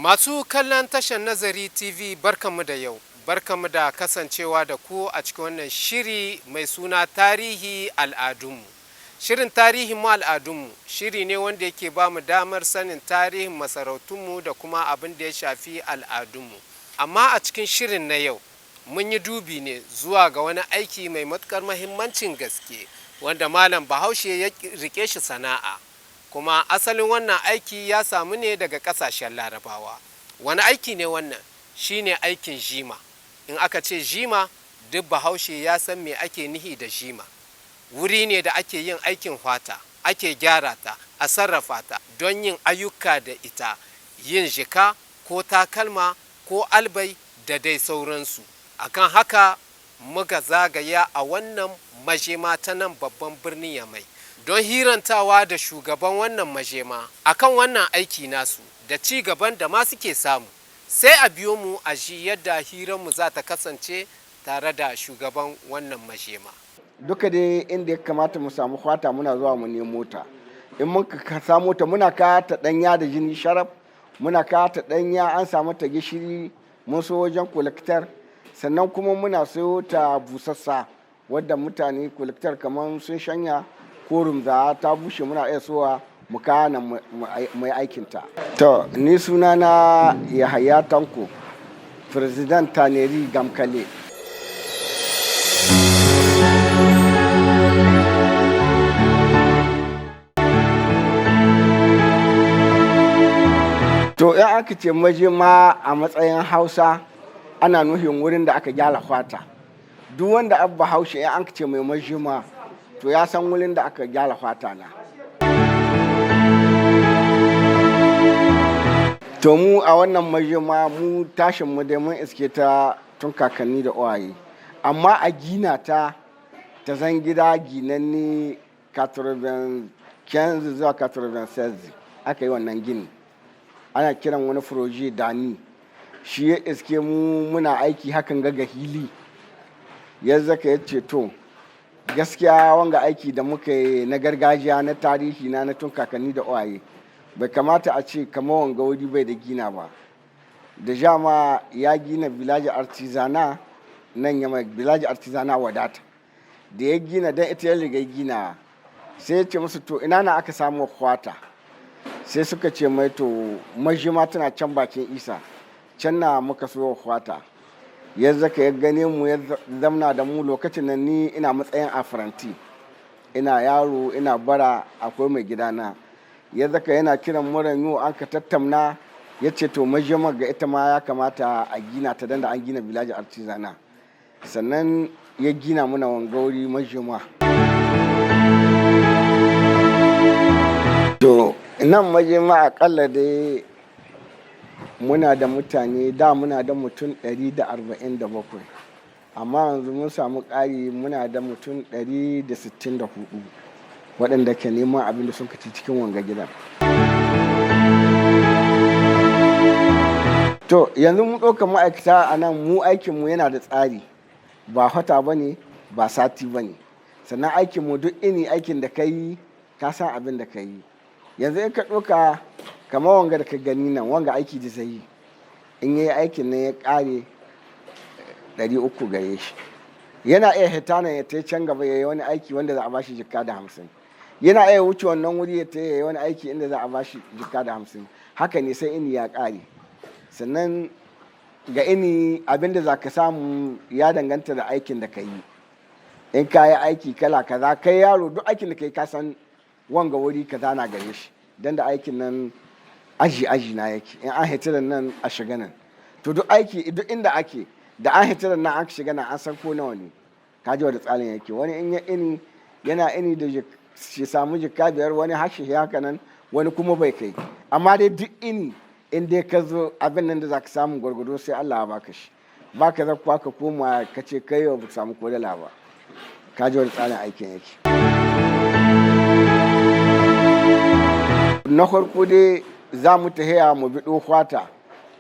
Masu kallon tashar Nazari TV barkanmu da yau, barkanmu da kasancewa da ku a cikin wannan shiri mai suna Tarihi Al'adunmu. Shirin Tarihin mu al'adunmu shiri ne wanda yake ba mu damar sanin tarihin masarautunmu da kuma abin da ya shafi al'adunmu. Amma a cikin shirin na yau, mun yi dubi ne zuwa ga wani aiki mai matuƙar mahimmancin gaske wanda Malam Bahaushe ya rike shi sana'a. Kuma asalin wannan aiki ya samu ne daga ƙasashen Larabawa. Wani aiki ne wannan? Shi ne aikin jima. In aka ce jima, duk Bahaushe ya san me ake nihi da jima. Wuri ne da ake yin aikin fata, ake gyara ta, a sarrafa ta don yin ayyuka da ita, yin jika ko takalma ko albai da dai sauransu. Akan haka muka zagaya a wannan majema ta nan babban birnin Yamai don hirantawa da shugaban wannan majema akan wannan aiki nasu da ci gaban da ma suke samu. Sai a biyo mu a ji yadda hiranmu za ta kasance tare da shugaban wannan majema. Duka dai inda ya kamata mu samu kwata muna zuwa mu nemo ta. In muka samu ta muna ka ta danya da jini sharaf, muna ka ta danya an samu ta gishiri mun so wajen kolektar, sannan kuma muna sayo ta busassa wadda mutane kolektar kamar sun shanya ko rumza ta bushe muna iya sowa mu kana mai aikinta. To ni suna na Yahaya Tanko, President Taneri Gamkale. To in aka ce majema a matsayin Hausa ana nufin wurin da aka gyara fata. Duk wanda abba Haushe in aka ce mai majema to ya san wurin da aka gyara fata na. To mu a wannan majema mu tashin mu dai mun iske ta tun kakanni da uwaye. Amma a gina ta zan gida ginanni 95 zuwa 96 aka yi wannan gini. Ana kiran wani furoje Dani. Shi ya iske mu muna aiki hakan ga hili. Yanzu ka yace to gaskiya wanga aiki da muka yi na gargajiya na tarihi na tun kakanni da uwaye bai kamata a ce kamar wanga wuri bai da gina ba. Da jama ya gina village artisana nan Yamai, village artisana wadata. Da ya gina dan ita ya riga gina sai ya ce musu to ina na aka samu kwata. Sai suka ce mai to majima tana can bakin Isa, can na muka so kwata. Yanzu ka ya gane mu ya zamna da mu lokacin nan ni ina matsayin afaranti, ina yaro ina bara akwai mai gidana. Yanzu ka yana kiran muranyu an ka tattamna ya ce to majima ga ita ma ya kamata a gina ta dan da an gina village artisana. Sannan ya gina muna wangauri majima. To nan majima akalla dai muna da mutane da muna da mutum 147 amma yanzu mun samu ƙari muna da mutum 164 waɗanda ke neman abin da sun ci cikin wanga gidan. To yanzu mun ɗauka ma'aikata a nan mu aikinmu yana da tsari ba hota ba ne ba sati ba ne, sannan aikinmu duk ini aikin da ka yi ka san abin da ka yi. Yanzu in ka ɗauka kamar wanga da ka gani nan wanga aiki da zai yi in yi aikin nan ya ƙare 300 gare shi. Yana iya hita nan ya ta can gaba ya yi wani aiki wanda za a bashi jikka da 50. Yana iya wuce wannan wuri ya ta yi wani aiki inda za a bashi jikka da 50. Haka ne sai ini ya ƙare. Sannan ga ini abin da za ka samu ya danganta da aikin da ka yi. In ka yi aiki kala kaza kai yaro duk aikin da ka yi ka san wanga wuri kaza na gare shi. Dan da aikin nan aji na yake in an hitiran nan a shiga nan. To duk aiki duk inda ake da an hitiran nan an shiga nan an san ko nawa ne. Ka ji wanda tsarin yake. Wani in ya ini yana ini da shi samu jikka 5 wani hashi haka nan wani kuma bai kai. Amma dai duk ini in dai ka zo abin nan da za ka samu gwargwado sai Allah ya baka shi. Baka zakkuwa ka koma ka ce kai yau ba samu ko dala ba. Ka ji wanda tsarin aikin yake. Na farko dai za mu tahiya mu biɗo kwata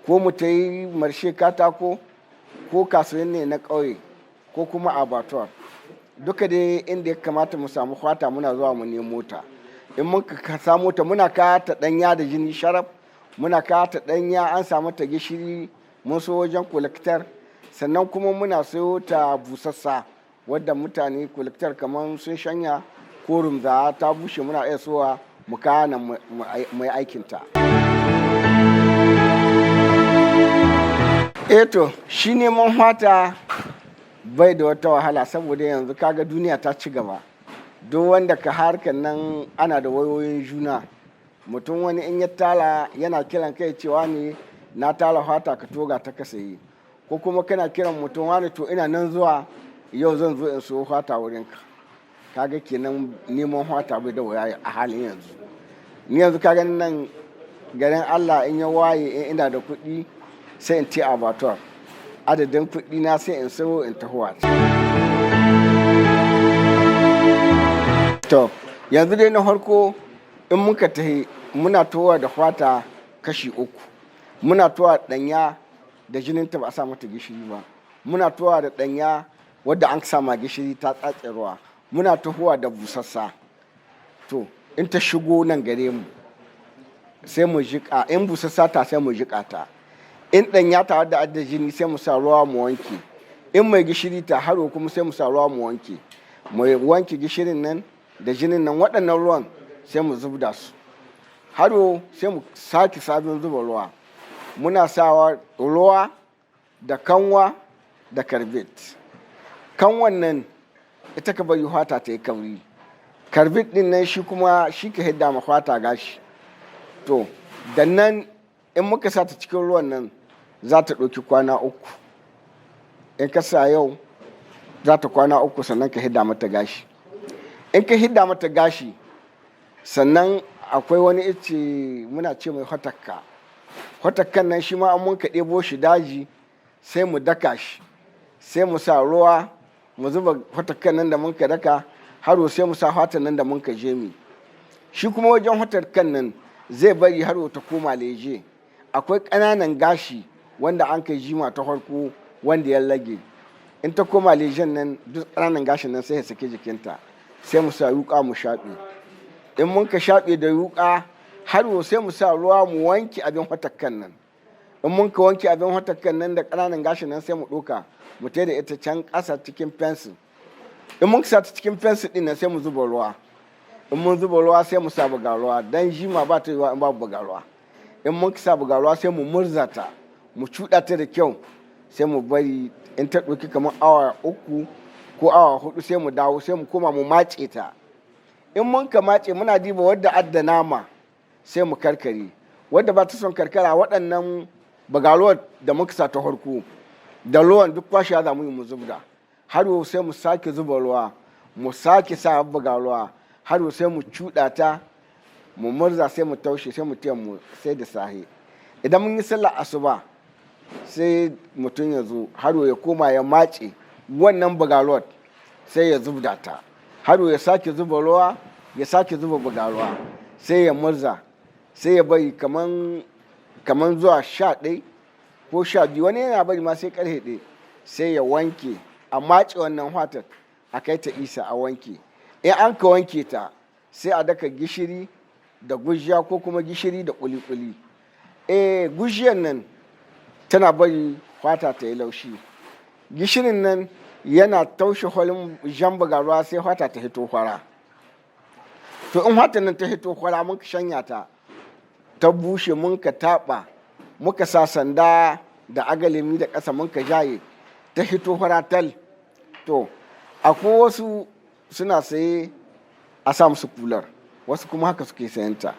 ko mu ta yi marshe katako ko kasuwanni na ƙauye ko kuma abatuwar. Duka dai inda ya kamata mu samu kwata muna zuwa mu nemo ta. In muka samu ta muna ka ta danya da jini sharaf muna kawo ta ɗanya an samu ta gishiri mun so wajen kolektar, sannan kuma muna sayo ta busassa wadda mutane kolektar kamar sun shanya ko rumza ta bushe muna iya sowa mu kawo nan mai aikinta. Eto shi neman fata bai da wata wahala saboda yanzu kaga duniya ta ci gaba, duk wanda ka harkar nan ana da wayoyin juna, mutum wani in ya tala yana kiran kai cewa ne na tala fata ka toga ta ka sayi, ko kuma kana kiran mutum wani to ina nan zuwa yau zan zo in so fata wurinka. Kaga kenan neman fata bai da waya a halin yanzu. Ni yanzu kaga nan garin Allah in ya waye in ina da kuɗi sai in ci abatuwar, adadin kuɗi na sai in sayo in tahowa. To yanzu dai na farko in muka tahi muna towa da fata kashi uku, muna towa ɗanya da jininta ba a sa mata gishiri ba, muna towa da ɗanya wadda an sama gishiri ta tsatse ruwa, muna tohuwa da busassa. To in ta shigo nan gare mu sai mu jiƙa, in busassa ta sai mu jiƙa ta, in ɗanya ta wadda adda jini sai mu sa ruwa mu wanke, in mai gishiri ta haro kuma sai mu sa ruwa mu wanke, mu wanke gishirin nan da jinin nan, waɗannan ruwan sai mu zubda su, haro sai mu sake sabon zuba ruwa, muna sawa ruwa da kanwa da karbit. Kanwan nan ita ka bari fata ta yi kauri, karbit din nan shi kuma shi ka hidda ma fata gashi. To da nan in muka sa ta cikin ruwan nan za ta ɗauki kwana uku, in ka sa yau za ta kwana uku sannan ka hidda mata gashi. In ka hidda mata gashi sannan akwai wani ice muna ce mai hotakka, hotakkan nan shi ma an mun ka ɗebo shi daji sai mu daka shi, sai mu sa ruwa mu zuba hotakkan nan da mun ka daka, haro sai mu sa fatan nan da mun ka jemi. Shi kuma wajen hotakkan nan zai bari haro ta koma leje, akwai ƙananan gashi wanda an kai jima ta farko wanda ya lage, in ta koma lejen nan duk ƙananan gashin nan sai ya sake jikinta, sai mu sa yuƙa mu shaɓe. In mun ka shaɓe da yuƙa har sai mu sa ruwa mu wanke abin hotakkan nan. In mun ka wanke abin hotakkan nan da ƙananan gashin nan sai mu ɗauka mu tai da ita can ƙasa cikin fensil. In mun sa ta cikin fensil ɗin nan sai mu zuba ruwa. In mun zuba ruwa sai mu sa bugaruwa dan jima ba ta yiwa in babu bugaruwa. In mun sa bugaruwa sai mu murza ta mu cuɗa ta da kyau, sai mu bari in ta ɗauki kamar awa 3 ko awa 4 sai mu dawo sai mu koma mu mace ta. In mun ka mace muna diba wadda adda nama sai mu karkare, wadda ba ta son karkara waɗannan bagaruwar da muka sa ta farko da ruwan duk kwashe za mu yi mu zubda, har sai mu sake zuba ruwa mu sake sa bagaruwa, har sai mu cuɗa ta mu murza sai mu taushe sai mu taya mu sai da sahi. Idan mun yi sallar asuba sai mutum ya zo har ya koma ya mace wannan bagaruwar sai ya zubda ta, har ya sake zuba ruwa ya sake zuba bagaruwa sai ya murza, sai ya bari kaman zuwa 11 ko 12, wani yana bari ma sai karhe 1 sai ya wanke a mace wannan fatar a kai ta isa a wanke. In an ka wanke ta sai a daka gishiri da gujiya ko kuma gishiri da kuli-kuli. Gujiyan nan tana bari fata ta yi laushi, gishirin nan yana taushe holin jan bagaruwa sai fata ta hito kwara. To in fata nan ta hito kwara mun ka shanya ta ta bushe mun ka taɓa muka sa sanda da agalemi da ƙasa mun ka jaye ta hito kwara tal. To akwai wasu suna saye a sa musu kular, wasu kuma haka suke sayanta.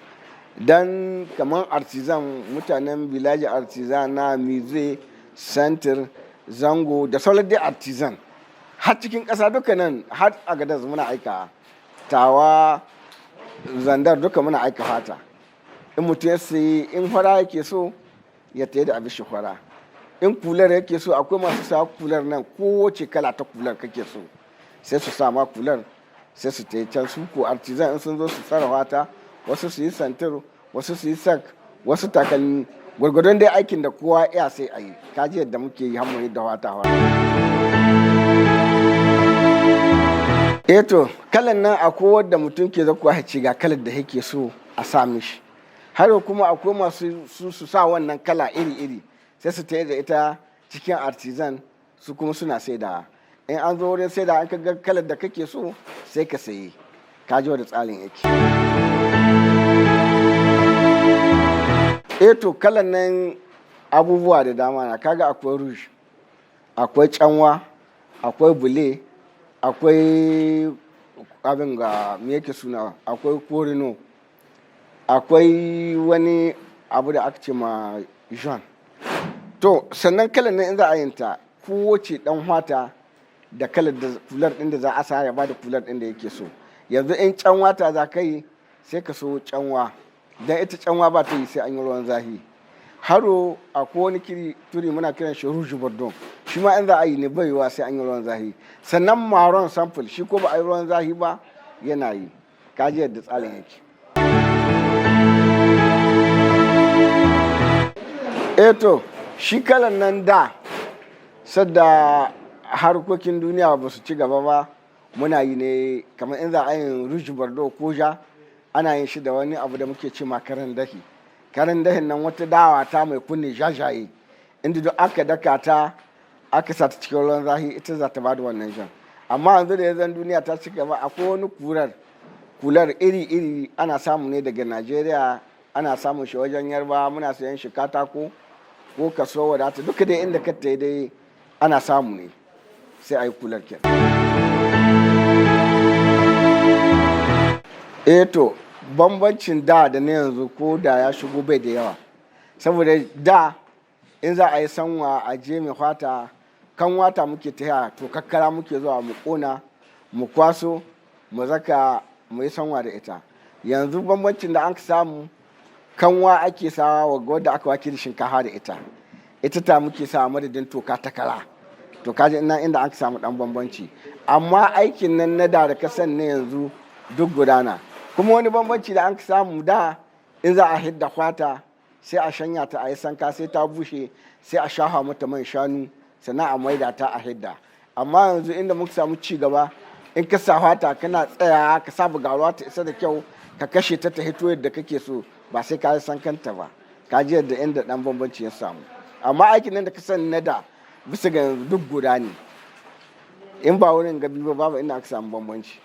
Dan kamar artisan mutanen village artisan na mize center zango da sauran dai artisan har cikin ƙasa duka nan har a gadar muna aika, tawa zandar duka muna aika fata. In mutum ya sayi in fara yake so ya tayi da abin shi fara, in kular yake so akwai masu sa kular nan kowace kala ta kular kake so sai su sa ma kular sai su tayi can. Su ko artisan in sun zo su sarrafa ta, wasu su yi santir, wasu su yi sak, wasu takalmi, gwargwadon dai aikin da kowa iya sai a yi. Kaji yadda muke yi hamu da wata. To kalan nan akwai wadda mutum ke zakuwa ya ce ga kalar da yake so a sa mishi. har kuma akwai masu su sa wannan kala iri-iri sai su tayar da ita cikin artisan su kuma suna saida. In an zo wurin saida an ga kalar da kake so sai ka sayi. Ka ji da tsarin yake. To kalan nan abubuwa da dama na kaga akwai rouge, akwai canwa, akwai bule, akwai abin ga me yake suna, akwai korino, akwai wani abu da aka ce ma jean. To sannan kalan nan in za a yinta kowace dan hwata da kalar da kular din da za a sa ya bada kular din da yake so. Yanzu in canwa ta za ka yi sai ka so canwa, dan ita canwa ba ta yi sai an yi ruwan zahi. Haro akwai wani turi muna kiran shi rouge bordeaux, shi ma in za a yi ne bai yiwa sai an yi ruwan zahi. Sannan marron sample shi ko ba a yi ruwan zahi ba yana yi. Ka ji yadda tsarin yake. To shi kalan nan da sadda harkokin duniya ba su ci gaba ba muna yi ne kamar in za a yin rouge bordeaux ko ja ana yin shi da wani abu da muke ce ma karen dahi. Karen dahin nan wata dawa ta mai kunne jajaye inda duk aka daka ta aka sa ta cikin ruwan zahi ita za ta bada wannan jan. Amma yanzu da yanzu duniya ta ci gaba akwai wani kular iri-iri ana samu ne daga Najeriya, ana samun shi wajen Yarba, muna sayan shi katako ko kaso wadata duka dai inda ka dai ana samu ne sai a yi kular ke. To bambancin da na yanzu ko da ya shigo bai da yawa, saboda da in za a yi sanwa a je mai fata kan wata muke taya to kakkara muke zuwa mu kona mu kwaso mu zaka mu yi sanwa da ita. Yanzu bambancin da an samu kanwa ake sawa wa wadda aka wake da shinkafa da ita ta muke sawa madadin toka ta kara. To kaji ina inda an samu dan bambanci, amma aikin nan na da kasan ne yanzu duk gudana. Kuma wani bambanci da an samu da in za a hidda kwata sai a shanya ta a yi sanka sai ta bushe sai a shafa mata man shanu sannan a maida ta a hidda. Amma yanzu inda muka samu ci gaba in ka sa kwata kana tsaya ka sa bugawa ta isa da kyau ka kashe ta hito yadda kake so ba sai ka yi sankanta ba. Ka ji yadda inda dan bambanci ya samu. Amma aikin nan da ka sani na da bisa ga duk guda ne, in ba wurin gabi ba babu inda aka samu bambanci.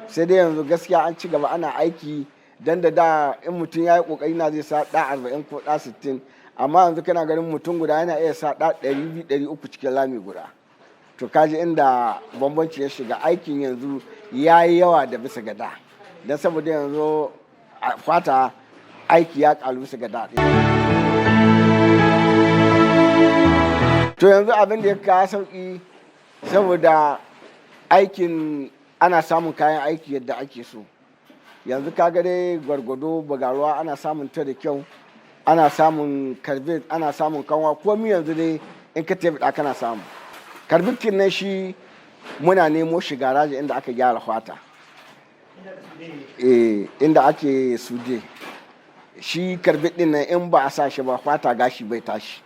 Sai dai yanzu gaskiya an ci gaba ana aiki dan da in mutum ya yi kokari na zai sa da 40 ko da 60, amma yanzu kana ganin mutum guda yana iya sa da 200-300 cikin lami guda. To kaji inda bambanci ya shiga, aikin yanzu ya yi yawa da bisa ga da, dan saboda yanzu fata aiki ya kalu bisa ga da. To yanzu abin da ya kawo sauki saboda aikin ana samun kayan aiki yadda ake so. Yanzu kaga dai gwargwado bagaruwa ana samun ta da kyau, ana samun karbit, ana samun kanwa, komi yanzu dai in ka tafi kana samu. Karbitin nan shi muna nemo shi garaji inda aka gyara fata, inda ake sude. Shi karbit din nan in ba a sa shi ba fata gashi bai tashi.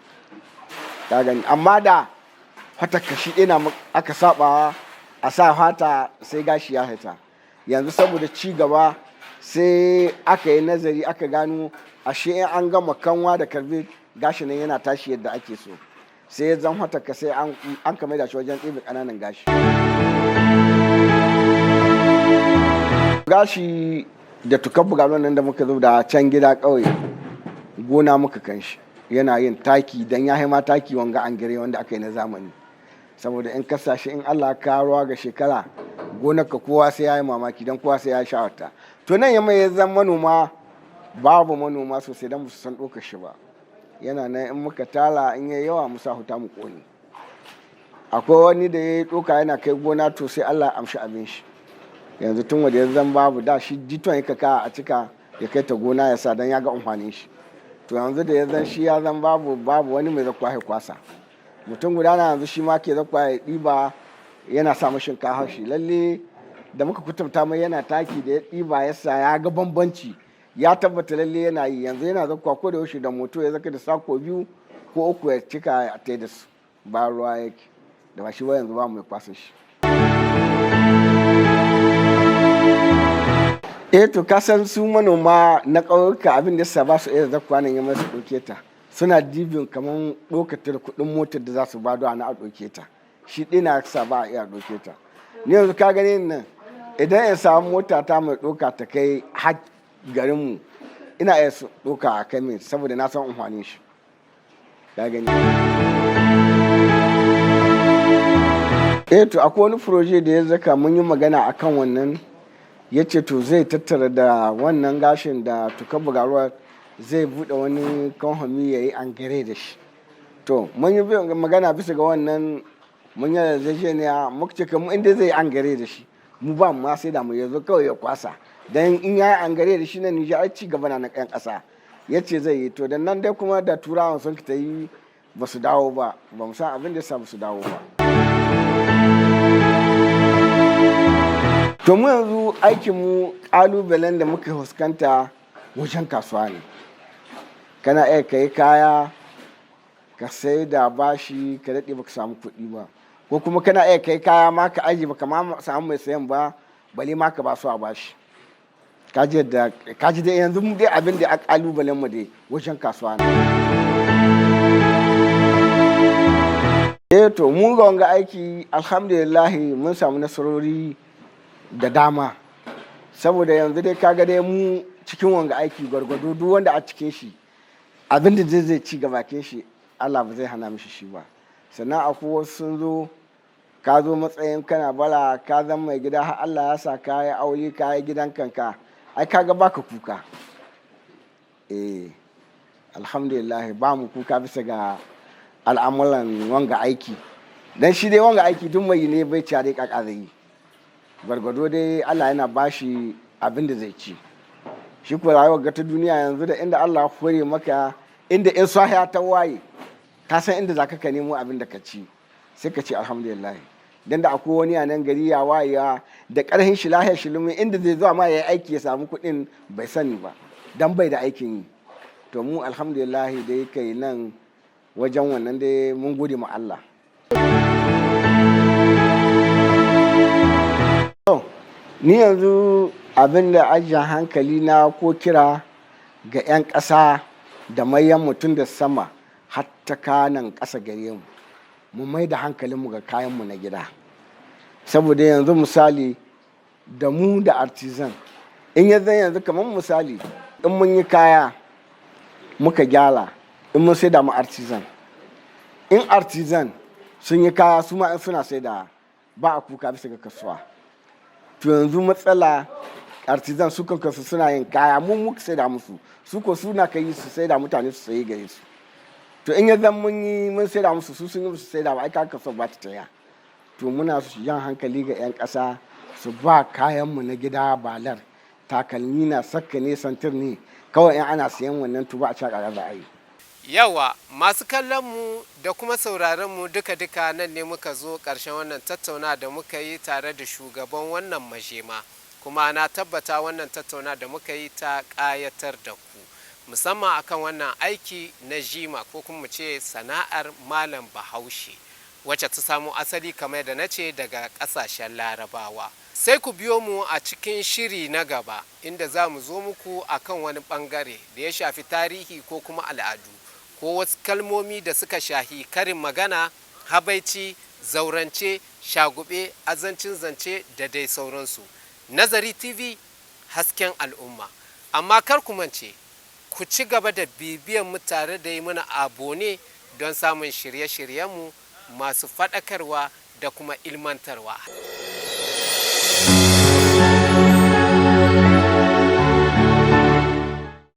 Ka gani, amma da fata kashi ina aka sabawa a sa fata sai gashi ya hita. Yanzu saboda ci gaba sai aka yi nazari aka gano ashe in an gama kanwa da karbit gashi nan yana tashi yadda ake so. Sai ya zan fata ka sai an kama da shi wajen ɗebe ƙananan gashi. Gashi da tukan bugalon nan da muka zo da can gida ƙauye gona muka kan shi yana yin taki dan ya haima taki wanga an gire wanda aka yi na zamani. Saboda in kasashe in Allah ka ruwa ga shekara gonarka kowa sai ya yi mamaki dan kowa sai ya sha'awata. To nan yamma ya zan manoma babu manoma sosai dan su san ɗaukar shi ba. Yana nan in muka tala in yayi yawa mu sa huta mu ƙone. Akwai wani da ya ɗauka yana kai gona to sai Allah ya amshi abin shi. Yanzu tun wanda ya zan babu da shi jiton ya kaka a cika ya kai ta gona ya sa dan ya ga amfanin shi. To yanzu da ya zan shi ya zan babu wani mai zakwa ya kwasa. Mutum guda na yanzu shi ma ke zakwa ya ɗiba yana sa mashin shinkafa shi. Lalle da muka kutumta mai yana taki da ya ɗiba ya sa ya ga bambanci. Ya tabbata lalle yana yi, yanzu yana zakwa ko da yaushe da moto ya zaka da sako 2 ko 3 ya cika a tai da su ba ruwa yake da ba shi ba yanzu ba mai kwasa shi. To kasan su manoma na ƙauyuka abin da yasa ba su iya zakkuwa nan yamma su ɗauke ta, suna dibin kamar ɗaukar kuɗin motar da za su ba na a ɗauke ta, shi ɗaya na sa ba a iya ɗauke ta. Ni yanzu ka gani nan idan in samu mota ta mai ɗauka ta kai har garinmu ina iya ɗauka a kai min saboda na san amfanin shi, ka gani. To akwai wani proje da ya zaka mun yi magana akan wannan, ya ce to zai tattara da wannan gashin da tukar bugaruwa zai buɗe wani kamfani ya yi angare da shi. To mun yi magana bisa ga wannan, mun yi yarjejeniya muka ce kamar inda zai yi angare da shi mu ba mu ma sai da mu yanzu kawai ya kwasa, dan in ya yi angare da shi na Nijar ai ci gaba na ƴan ƙasa, ya ce zai yi. To da nan dai kuma da turawan sun ta yi ba su dawo ba mu san abin da ya sa ba su dawo ba. To mu yanzu aikinmu ƙalubalen da muka fuskanta wajen kasuwa ne. Kana iya kai kaya ka sai da bashi ka daɗe baka samu kuɗi ba, ko kuma kana iya kai kaya ma ka aji baka ma samu mai sayan ba bale ma ka ba su a bashi. Kaji dai yanzu mu dai abin da a ƙalubalen mu dai wajen kasuwa ne. To mu ga wanga aiki alhamdulillah mun samu nasarori da dama, saboda yanzu dai kaga dai mu cikin wanga aiki gwargwado duk wanda a cikin shi abin da zai ci gaba ke shi Allah ba zai hana mishi shi ba. Sannan akwai wasu sun zo, ka zo matsayin kana bara ka zama mai gida har Allah ya sa ka yi aure ka yi gidan kanka, ai kaga baka kuka. Alhamdulillah ba mu kuka bisa ga al'amuran wanga aiki, dan shi dai wanga aiki duk mai ne bai ci dai kaka zai yi, gwargwado dai Allah yana bashi abin da zai ci. Shi ko rayuwar ga ta duniya yanzu da inda Allah hore maka, inda in sahiya ta waye ka san inda zaka ka nemo abin da ka ci, sai ka ce alhamdulillah. Dan da akwai wani a nan gari ya wayewa da ƙarfin shi lahiyar shi lumin inda zai zuwa ma ya yi aiki ya samu kuɗin bai sani ba dan bai da aikin yi. To mu alhamdulillah dai kai nan wajen wannan dai mun gode ma Allah. Ni yanzu abin da ajiyar hankali na ko kira ga 'yan ƙasa da mayan mutum da sama hatta kanan ƙasa gare mu mai da hankalinmu ga kayanmu na gida. Saboda yanzu misali da mu da artisan, in yanzu kamar misali in mun yi kaya muka gyara in mun sai da mu artisan, in artisan sun yi kaya su ma in suna sai da ba a kuka bisa ga kasuwa. To yanzu matsala artisan su kansu suna yin kaya mun muka sai da musu, su ko suna kai su sai da mutane su sayi gare su. To in yanzu mun sai da musu su sun yi su sai da ba ai ka kasuwa ba ta taya. To muna jan hankali ga 'yan ƙasa su ba kayanmu na gida balar, takalmi na sakka ne santir ne kawai in ana sayan wannan tuba a cakara da ayi. Yawa masu kallon mu da kuma sauraron mu duka nan ne muka zo ƙarshen wannan tattauna da muka yi tare da shugaban wannan majema, kuma na tabbata wannan tattauna da muka yi ta ƙayatar da ku musamman akan wannan aiki na jima ko kuma ce sana'ar malam Bahaushe wacce ta samo asali kamar da na ce daga ƙasashen Larabawa. Sai ku biyo mu a cikin shiri na gaba inda za mu zo muku akan wani ɓangare da ya shafi tarihi ko kuma al'adu ko wasu kalmomi da suka shahi karin magana, habaici, zaurance, shagube, azancin zance da dai sauransu. Nazari TV, hasken al'umma. Amma kar ku mance, ku ci gaba da bibiyan mu tare da yi mana abone don samun shirye-shiryenmu masu faɗakarwa da kuma ilmantarwa.